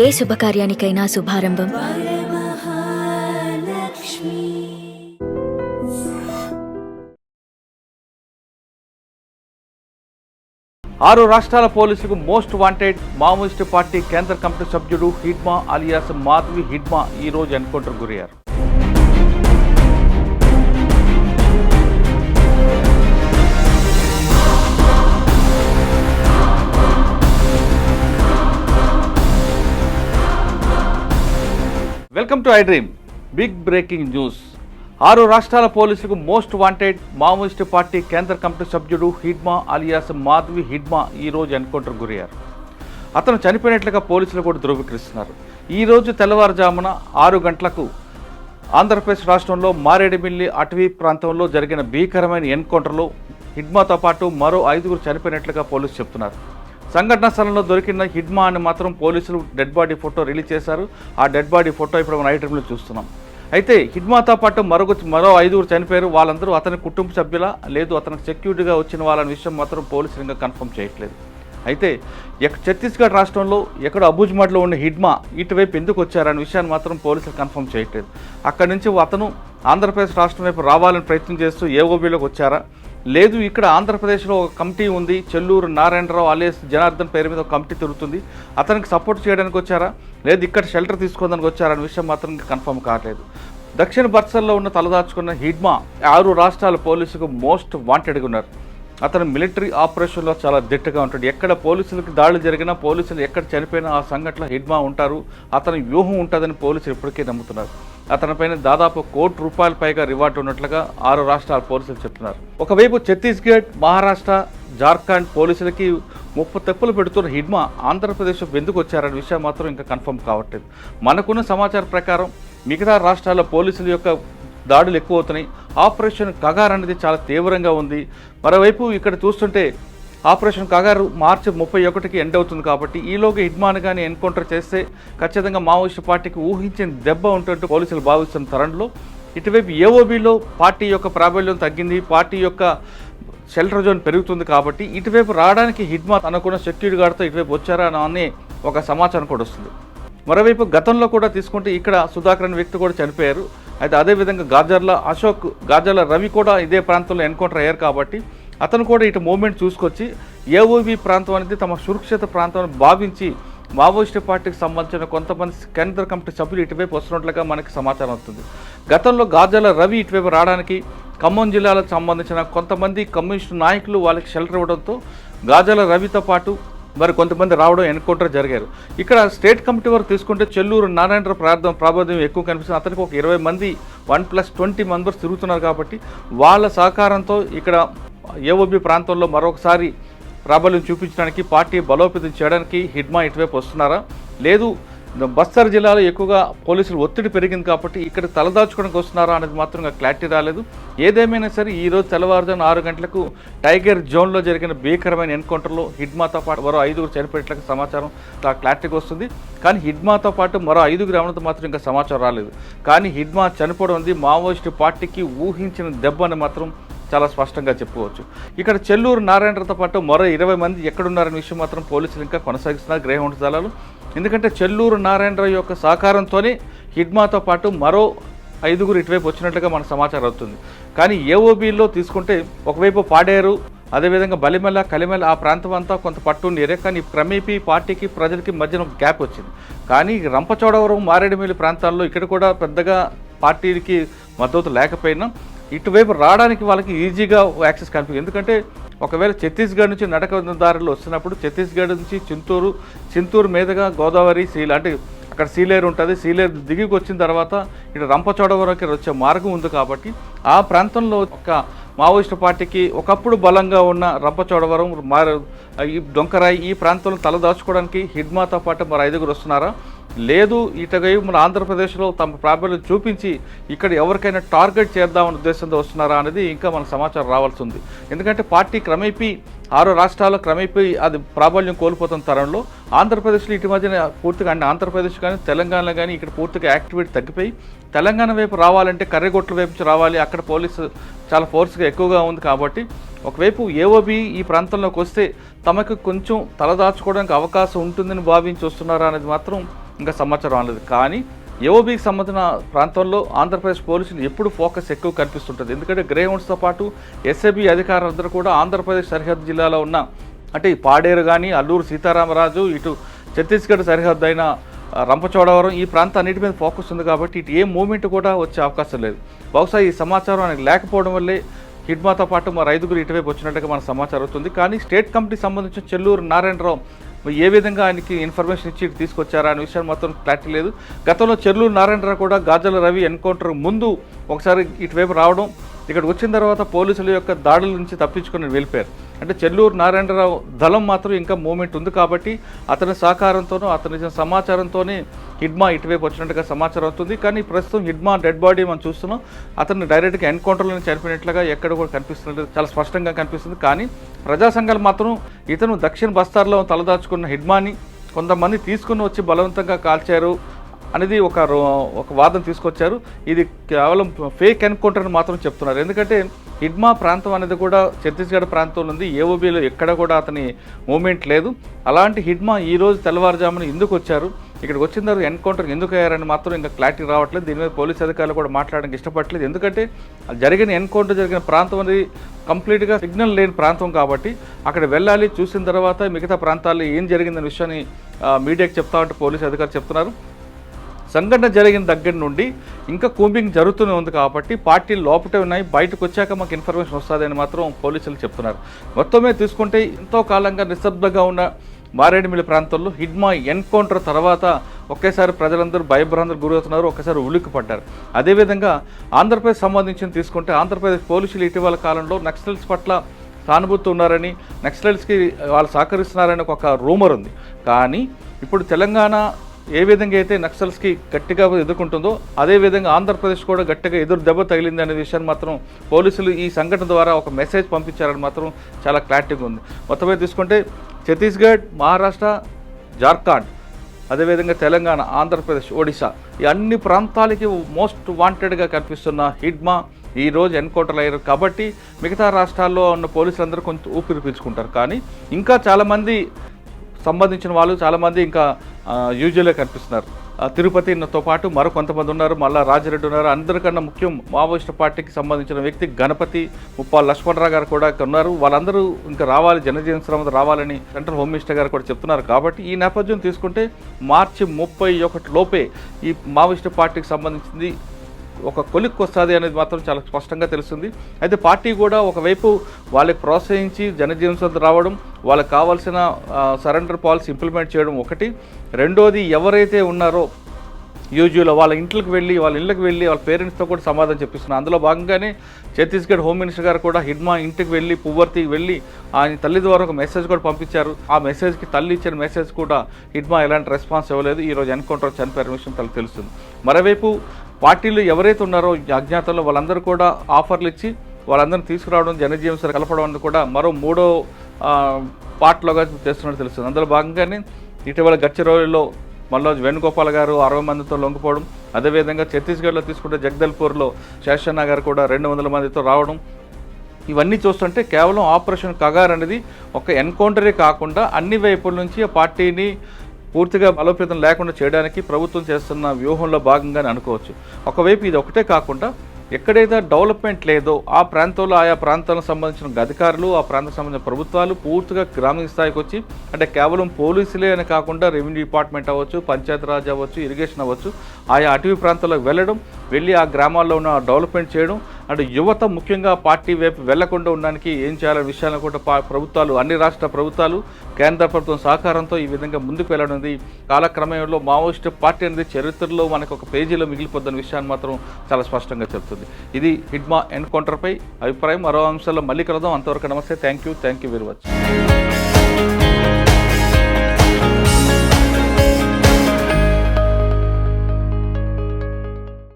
ఏ శుభకార్యానికైనా శుభారంభం ఆరు రాష్ట్రాల పోలీసులకు మోస్ట్ వాంటెడ్ మావోయిస్టు పార్టీ కేంద్ర కమిటీ సభ్యుడు హిడ్మా అలియాస్ మాధవి హిడ్మా ఈ రోజు ఎన్కౌంటర్ గురయ్యారు. Welcome to I dream. Big breaking news. ఆరు రాష్ట్రాల పోలీసులకు మోస్ట్ వాంటెడ్ మావోయిస్టు పార్టీ కేంద్ర కమిటీ సభ్యుడు హిడ్మా అలియాస్ మాధవి హిడ్మా ఈ రోజు ఎన్కౌంటర్ గురయ్యారు. అతను చనిపోయినట్లుగా పోలీసులు కూడా ధృవీకరిస్తున్నారు. ఈరోజు తెల్లవారుజామున 6 గంటలకు ఆంధ్రప్రదేశ్ రాష్ట్రంలో మారేడుమిల్లి అటవీ ప్రాంతంలో జరిగిన భీకరమైన ఎన్కౌంటర్లో హిడ్మాతో పాటు మరో 5గురు చనిపోయినట్లుగా పోలీసులు చెప్తున్నారు. సంఘటనా స్థలంలో దొరికిన హిడ్మా అని మాత్రం పోలీసులు డెడ్ బాడీ ఫోటో రిలీజ్ చేశారు. ఆ డెడ్ బాడీ ఫోటో ఇప్పుడు మనం ఐ డ్రీమ్లో చూస్తున్నాం. అయితే హిడ్మాతో పాటు మరో 5గురు చనిపోయారు. వాళ్ళందరూ అతని కుటుంబ సభ్యుల లేదు అతనికి సెక్యూరిటీగా వచ్చిన వాళ్ళని విషయం మాత్రం పోలీసులు ఇంకా కన్ఫర్మ్ చేయట్లేదు. అయితే ఛత్తీస్గఢ్ రాష్ట్రంలో ఎక్కడ అబుజ్మడ్లో ఉన్న హిడ్మా ఇటువైపు ఎందుకు వచ్చారనే విషయాన్ని మాత్రం పోలీసులు కన్ఫర్మ్ చేయట్లేదు. అక్కడి నుంచి అతను ఆంధ్రప్రదేశ్ రాష్ట్రం వైపు రావాలని ప్రయత్నం చేస్తూ ఏఓబీలోకి వచ్చారా, లేదు ఇక్కడ ఆంధ్రప్రదేశ్లో ఒక కమిటీ ఉంది, చెల్లూరు నారాయణరావు అలియాస్ జనార్దన్ పేరు మీద ఒక కమిటీ తిరుగుతుంది, అతనికి సపోర్ట్ చేయడానికి వచ్చారా, లేదు ఇక్కడ షెల్టర్ తీసుకోవడానికి వచ్చారా అనే విషయం మాత్రం కన్ఫర్మ్ కావట్లేదు. దక్షిణ బర్సల్లో ఉన్న తలదాచుకున్న హిడ్మా 6 రాష్ట్రాల పోలీసుకు మోస్ట్ వాంటెడ్గా ఉన్నారు. అతను మిలిటరీ ఆపరేషన్లో చాలా దిట్టగా ఉంటాడు. ఎక్కడ పోలీసులకు దాడులు జరిగినా, పోలీసులు ఎక్కడ చనిపోయినా ఆ సంఘటనలో హిడ్మా ఉంటారు. అతని వ్యూహం ఉంటుందని పోలీసులు ఇప్పటికే నమ్ముతున్నారు. అతనిపైన దాదాపు ₹1 కోటి పైగా రివార్డు ఉన్నట్లుగా 6 రాష్ట్రాల పోలీసులు చెప్తున్నారు. ఒకవైపు ఛత్తీస్గఢ్, మహారాష్ట్ర, జార్ఖండ్ పోలీసులకి ముప్పు తెప్పులు పెడుతున్న హిడ్మా ఆంధ్రప్రదేశ్ ఎందుకు వచ్చారనే విషయం మాత్రం ఇంకా కన్ఫర్మ్ కావట్లేదు. మనకున్న సమాచారం ప్రకారం మిగతా రాష్ట్రాల పోలీసుల యొక్క దాడులు ఎక్కువ అవుతున్నాయి. ఆపరేషన్ కగార్ అనేది చాలా తీవ్రంగా ఉంది. మరోవైపు ఇక్కడ చూస్తుంటే ఆపరేషన్ కగారు మార్చి 31కి ఎండ్ అవుతుంది. కాబట్టి ఈలోగా హిడ్మాను కానీ ఎన్కౌంటర్ చేస్తే ఖచ్చితంగా మావోయిస్టు పార్టీకి ఊహించిన దెబ్బ ఉంటుంటూ పోలీసులు భావిస్తున్న తరుణంలో ఇటువైపు ఏఓబీలో పార్టీ యొక్క ప్రాబల్యం తగ్గింది, పార్టీ యొక్క షెల్టర్ జోన్ పెరుగుతుంది. కాబట్టి ఇటువైపు రావడానికి హిడ్మా అనుకున్న సెక్యూరిటీ గార్డ్తో ఇటువైపు వచ్చారా అనే ఒక సమాచారం కూడా వస్తుంది. మరోవైపు గతంలో కూడా తీసుకుంటే ఇక్కడ సుధాకర్ అనే వ్యక్తి కూడా చనిపోయారు. అయితే అదేవిధంగా గాజర్ల అశోక్, గాజర్ల రవి కూడా ఇదే ప్రాంతంలో ఎన్కౌంటర్ అయ్యారు. కాబట్టి అతను కూడా ఇటు మూవ్మెంట్ చూసుకొచ్చి ఏఓబీ ప్రాంతం అనేది తమ సురక్షిత ప్రాంతాన్ని భావించి మావోయిస్టు పార్టీకి సంబంధించిన కొంతమంది కేంద్ర కమిటీ సభ్యులు ఇటువైపు వస్తున్నట్లుగా మనకి సమాచారం వస్తుంది. గతంలో గాజర్ల రవి ఇటువైపు రావడానికి ఖమ్మం జిల్లాలకు సంబంధించిన కొంతమంది కమ్యూనిస్టు నాయకులు వాళ్ళకి షెల్టర్ ఇవ్వడంతో గాజర్ల రవితో పాటు మరి కొంతమంది రావడం ఎన్కౌంటర్ జరిగారు. ఇక్కడ స్టేట్ కమిటీ వరకు తీసుకుంటే చెల్లూరు నారాయణరావు ప్రాబల్యం ఎక్కువ కనిపిస్తుంది. అతనికి ఒక 20 మంది 1+20 మెంబర్స్ తిరుగుతున్నారు. కాబట్టి వాళ్ళ సహకారంతో ఇక్కడ ఏఓబీ ప్రాంతంలో మరొకసారి ప్రాబల్యం చూపించడానికి, పార్టీ బలోపేతం చేయడానికి హిడ్మా ఇటువైపు వస్తున్నారా, లేదు బస్తర్ జిల్లాలో ఎక్కువగా పోలీసులు ఒత్తిడి పెరిగింది కాబట్టి ఇక్కడ తలదాచుకోవడానికి వస్తున్నారా అనేది మాత్రం క్లారిటీ రాలేదు. ఏదేమైనా సరే ఈరోజు తెల్లవారుజామున 6 గంటలకు టైగర్ జోన్లో జరిగిన భీకరమైన ఎన్కౌంటర్లో హిడ్మాతో పాటు మరో 5గురు చనిపోయినట్లుగా సమాచారం క్లారిటీగా వస్తుంది. కానీ హిడ్మాతో పాటు మరో 5గురు ఎవరితో మాత్రం ఇంకా సమాచారం రాలేదు. కానీ హిడ్మా చనిపోవడం అనేది మావోయిస్టు పార్టీకి ఊహించిన దెబ్బ అని మాత్రం చాలా స్పష్టంగా చెప్పుకోవచ్చు. ఇక్కడ చెల్లూరు నారాయణరావుతో పాటు మరో 20 మంది ఎక్కడున్నారనే విషయం మాత్రం పోలీసులు ఇంకా కొనసాగిస్తున్నారు గ్రే హౌండ్ దళాలు. ఎందుకంటే చెల్లూరు నారాయణరావు యొక్క సహకారంతోనే హిడ్మాతో పాటు మరో 5గురు ఇటువైపు వచ్చినట్లుగా మన సమాచారం అవుతుంది. కానీ ఏఓబీలో తీసుకుంటే ఒకవైపు పాడేరు, అదేవిధంగా బలిమెల, కలిమెల ఆ ప్రాంతం అంతా కొంత పట్టుండి ఏరియా. కానీ క్రమేపీ పార్టీకి ప్రజలకి మధ్యన గ్యాప్ వచ్చింది. కానీ రంపచోడవరం, మారేడుమిల్లి ప్రాంతాల్లో ఇక్కడ కూడా పెద్దగా పార్టీకి మద్దతు లేకపోయినా ఇటువైపు రావడానికి వాళ్ళకి ఈజీగా యాక్సెస్ కనిపించింది. ఎందుకంటే ఒకవేళ ఛత్తీస్గఢ్ నుంచి నడక దారిలో వస్తున్నప్పుడు ఛత్తీస్గఢ్ నుంచి చింతూరు మీదుగా గోదావరి అంటే అక్కడ సీలేరు ఉంటుంది, సీలేరు దిగికి వచ్చిన తర్వాత ఇటు రంపచోడవరంకి వచ్చే మార్గం ఉంది. కాబట్టి ఆ ప్రాంతంలో ఒక మావోయిస్టు పార్టీకి ఒకప్పుడు బలంగా ఉన్న రంపచోడవరం, ఈ డొంకరాయి ఈ ప్రాంతంలో తలదాచుకోవడానికి హిడ్మాతో పాటు మరి 5గురు వస్తున్నారా, లేదు ఇటగై మన ఆంధ్రప్రదేశ్లో తమ ప్రాబల్యం చూపించి ఇక్కడ ఎవరికైనా టార్గెట్ చేద్దామనే ఉద్దేశంతో వస్తున్నారా అనేది ఇంకా మనకు సమాచారం రావాల్సి ఉంది. ఎందుకంటే పార్టీ క్రమేపీ 6 రాష్ట్రాల్లో క్రమేపీ అది ప్రాబల్యం కోల్పోతున్న తరంలో ఆంధ్రప్రదేశ్లో ఇటు మధ్యన పూర్తిగా ఆంధ్రప్రదేశ్ కానీ తెలంగాణలో కానీ ఇక్కడ పూర్తిగా యాక్టివిటీ తగ్గిపోయి తెలంగాణ వైపు రావాలంటే కర్రెగొట్ల వైపు నుంచి రావాలి. అక్కడ పోలీసు చాలా ఫోర్స్గా ఎక్కువగా ఉంది. కాబట్టి ఒకవైపు ఏఓబీ ఈ ప్రాంతంలోకి వస్తే తమకు కొంచెం తలదాచుకోవడానికి అవకాశం ఉంటుందని భావించి వస్తున్నారా అనేది మాత్రం ఇంకా సమాచారం రాలేదు. కానీ ఏఓబీకి సంబంధించిన ప్రాంతంలో ఆంధ్రప్రదేశ్ పోలీసులు ఎప్పుడు ఫోకస్ ఎక్కువ కనిపిస్తుంటుంది. ఎందుకంటే గ్రేహౌండ్స్తో పాటు ఎస్ఏబీ అధికారులందరూ కూడా ఆంధ్రప్రదేశ్ సరిహద్దు జిల్లాలో ఉన్న అంటే ఈ పాడేరు కానీ, అల్లూరు సీతారామరాజు, ఇటు ఛత్తీస్గఢ్ సరిహద్దు అయిన రంపచోడవరం, ఈ ప్రాంతాన్నిటి మీద ఫోకస్ ఉంది. కాబట్టి ఇటు ఏ మూమెంట్ కూడా వచ్చే అవకాశం లేదు. బహుశా ఈ సమాచారం ఆయనకు లేకపోవడం వల్లే హిడ్మాతో పాటు మరి 5గురు ఇటువైపు వచ్చినట్టుగా మన సమాచారం అవుతుంది. కానీ స్టేట్ కమిటీకి సంబంధించిన చెల్లూరు నారాయణరావు ఏ విధంగా ఆయనకి ఇన్ఫర్మేషన్ ఇచ్చి తీసుకొచ్చారా అనే విషయం మాత్రం క్లారిటీ లేదు. గతంలో చెల్లూరు నారాయణరావు కూడా గాజల రవి ఎన్కౌంటర్ ముందు ఒకసారి ఇటువైపు రావడం, ఇక్కడికి వచ్చిన తర్వాత పోలీసుల యొక్క దాడుల నుంచి తప్పించుకొని వెళ్ళిపోయారు. అంటే చెల్లూరు నారాయణరావు దళం మాత్రం ఇంకా మూమెంట్ ఉంది. కాబట్టి అతని సహకారంతోనూ అతని సమాచారంతోనే హిడ్మా ఇటువైపు వచ్చినట్టుగా సమాచారం అవుతుంది. కానీ ప్రస్తుతం హిడ్మా డెడ్ బాడీ మనం చూస్తున్నాం. అతన్ని డైరెక్ట్గా ఎన్కౌంటర్లోనే చనిపోయినట్లుగా ఎక్కడ కూడా కనిపిస్తున్నట్టు చాలా స్పష్టంగా కనిపిస్తుంది. కానీ ప్రజా సంఘాలు మాత్రం ఇతను దక్షిణ బస్తార్లో తలదాచుకున్న హిడ్మాని కొంతమంది తీసుకుని వచ్చి బలవంతంగా కాల్చారు అనేది ఒక వాదన తీసుకొచ్చారు. ఇది కేవలం ఫేక్ ఎన్కౌంటర్ అని మాత్రం చెప్తున్నారు. ఎందుకంటే హిడ్మా ప్రాంతం అనేది కూడా ఛత్తీస్గఢ్ ప్రాంతంలో ఉంది. ఏఓబీలో ఎక్కడ కూడా అతని మూమెంట్ లేదు. అలాంటి హిడ్మా ఈరోజు తెల్లవారుజామున ఎందుకు వచ్చారు, ఇక్కడికి వచ్చిన తర్వాత ఎన్కౌంటర్ ఎందుకు అయ్యారని మాత్రం ఇంకా క్లారిటీ రావట్లేదు. దీని మీద పోలీసు అధికారులు కూడా మాట్లాడడానికి ఇష్టపడలేదు. ఎందుకంటే జరిగిన ఎన్కౌంటర్ జరిగిన ప్రాంతం అనేది కంప్లీట్గా సిగ్నల్ లేని ప్రాంతం. కాబట్టి అక్కడ వెళ్ళాలి, చూసిన తర్వాత మిగతా ప్రాంతాల్లో ఏం జరిగిందనే విషయాన్ని మీడియాకి చెప్తామంటే పోలీసు అధికారులు చెప్తున్నారు. సంఘటన జరిగిన దగ్గర నుండి ఇంకా కూంబింగ్ జరుగుతూనే ఉంది. కాబట్టి పార్టీలు లోపటే ఉన్నాయి, బయటకు వచ్చాక మాకు ఇన్ఫర్మేషన్ వస్తుందని మాత్రం పోలీసులు చెప్తున్నారు. మొత్తమే తీసుకుంటే ఎంతో కాలంగా నిశ్శబ్దంగా ఉన్న మారేడుమిల్లి ప్రాంతంలో హిడ్మా ఎన్కౌంటర్ తర్వాత ఒకేసారి ప్రజలందరూ భయభ్రాంతులకు గురవుతున్నారు, ఒకేసారి ఉలిక్కిపడ్డారు. అదేవిధంగా ఆంధ్రప్రదేశ్ సంబంధించి తీసుకుంటే ఆంధ్రప్రదేశ్ పోలీసులు ఇటీవల కాలంలో నక్సల్స్ పట్ల సానుభూతి ఉన్నారని, నక్సలైట్స్కి వాళ్ళు సహకరిస్తున్నారని ఒక రూమర్ ఉంది. కానీ ఇప్పుడు తెలంగాణ ఏ విధంగా అయితే నక్సల్స్కి గట్టిగా ఎదుర్కొంటుందో అదేవిధంగా ఆంధ్రప్రదేశ్ కూడా గట్టిగా ఎదురు దెబ్బ తగిలింది అనే విషయాన్ని మాత్రం పోలీసులు ఈ సంఘటన ద్వారా ఒక మెసేజ్ పంపించారని మాత్రం చాలా క్లారిటీగా ఉంది. మొత్తమే తీసుకుంటే ఛత్తీస్గఢ్, మహారాష్ట్ర, జార్ఖండ్, అదేవిధంగా తెలంగాణ, ఆంధ్రప్రదేశ్, ఒడిశా ఈ అన్ని ప్రాంతాలకి మోస్ట్ వాంటెడ్గా కనిపిస్తున్న హిడ్మా ఈరోజు ఎన్కౌంటర్ అయ్యారు. కాబట్టి మిగతా రాష్ట్రాల్లో ఉన్న పోలీసులందరూ కొంచెం ఊపిరి పీల్చుకుంటారు. కానీ ఇంకా చాలామంది సంబంధించిన వాళ్ళు చాలామంది ఇంకా యూజువల్గా కనిపిస్తున్నారు. తిరుపతితో పాటు మరో కొంతమంది ఉన్నారు, మళ్ళీ రాజిరెడ్డి ఉన్నారు. అందరికన్నా ముఖ్యం మావోయిస్టు పార్టీకి సంబంధించిన వ్యక్తి గణపతి, ముప్పాల లక్ష్మణరావు గారు కూడా ఉన్నారు. వాళ్ళందరూ ఇంకా రావాలి, జనజీవన శ్రమ రావాలని సెంట్రల్ హోమ్ మినిస్టర్ గారు కూడా చెప్తున్నారు. కాబట్టి ఈ నేపథ్యం తీసుకుంటే మార్చి 31 లోపే ఈ మావోయిస్టు పార్టీకి సంబంధించింది ఒక కొలిక్కి వస్తుంది అనేది మాత్రం చాలా స్పష్టంగా తెలుస్తుంది. అయితే పార్టీ కూడా ఒకవైపు వాళ్ళకి ప్రోత్సహించి జనజీవన రావడం, వాళ్ళకి కావాల్సిన సరెండర్ పాలసీ ఇంప్లిమెంట్ చేయడం ఒకటి. రెండోది ఎవరైతే ఉన్నారో యూజువల్గా వాళ్ళ ఇళ్ళకి వెళ్ళి వాళ్ళ పేరెంట్స్తో కూడా సమాధానం చెప్పిస్తున్నారు. అందులో భాగంగానే ఛత్తీస్గఢ్ హోమ్ మినిస్టర్ గారు కూడా హిడ్మా ఇంటికి వెళ్ళి పువ్వర్తికి వెళ్ళి ఆయన తల్లి ద్వారా ఒక మెసేజ్ కూడా పంపించారు. ఆ మెసేజ్కి తల్లి ఇచ్చిన మెసేజ్ కూడా హిడ్మా ఎలాంటి రెస్పాన్స్ ఇవ్వలేదు. ఈరోజు ఎన్కౌంటర్ చనిపోయిన విషయం తనకు తెలుస్తుంది. మరోవైపు పార్టీలు ఎవరైతే ఉన్నారో అజ్ఞాతంలో వాళ్ళందరూ కూడా ఆఫర్లు ఇచ్చి వాళ్ళందరినీ తీసుకురావడం, జనజీవన కలపడం అనేది కూడా మరో 3వ పార్ట్లోగా చేస్తున్నట్టు తెలుస్తుంది. అందులో భాగంగానే ఇటీవల గచ్చిరోలిలో మల్లోజ్ వేణుగోపాల్ గారు 60 మందితో లొంగిపోవడం, అదేవిధంగా ఛత్తీస్గఢ్లో తీసుకుంటే జగదల్పూర్లో శేషన్న గారు కూడా 200 మందితో రావడం, ఇవన్నీ చూస్తుంటే కేవలం ఆపరేషన్ కగార్ అనేది ఒక ఎన్కౌంటరే కాకుండా అన్ని వైపుల నుంచి ఆ పార్టీని పూర్తిగా బలోపేతం లేకుండా చేయడానికి ప్రభుత్వం చేస్తున్న వ్యూహంలో భాగంగానే అనుకోవచ్చు. ఒకవైపు ఇది ఒకటే కాకుండా ఎక్కడైతే డెవలప్మెంట్ లేదో ఆ ప్రాంతంలో ఆయా ప్రాంతాలకు సంబంధించిన అధికారులు, ఆ ప్రాంతానికి సంబంధించిన ప్రభుత్వాలు పూర్తిగా గ్రామీణ స్థాయికి వచ్చి అంటే కేవలం పోలీసులే అని కాకుండా రెవెన్యూ డిపార్ట్మెంట్ అవ్వచ్చు, పంచాయతీరాజ్ అవ్వచ్చు, ఇరిగేషన్ అవ్వచ్చు, ఆయా అటవీ ప్రాంతాలకు వెళ్ళి ఆ గ్రామాల్లో ఉన్న డెవలప్మెంట్ చేయడం, అంటే యువత ముఖ్యంగా పార్టీ వైపు వెళ్లకుండా ఉండడానికి ఏం చేయాలనే విషయాలను కూడా ప్రభుత్వాలు, అన్ని రాష్ట్ర ప్రభుత్వాలు, కేంద్ర ప్రభుత్వం సహకారంతో ఈ విధంగా ముందుకు వెళ్ళనుంది. కాలక్రమంలో మావోయిస్టు పార్టీ అనేది చరిత్రలో మనకు ఒక పేజీలో మిగిలిపోతున్న విషయాన్ని మాత్రం చాలా స్పష్టంగా చెప్తుంది. ఇది హిడ్మా ఎన్కౌంటర్పై అభిప్రాయం. మరో అంశాల్లో మళ్ళీ కలుద్దాం. అంతవరకు నమస్తే. Thank you very much.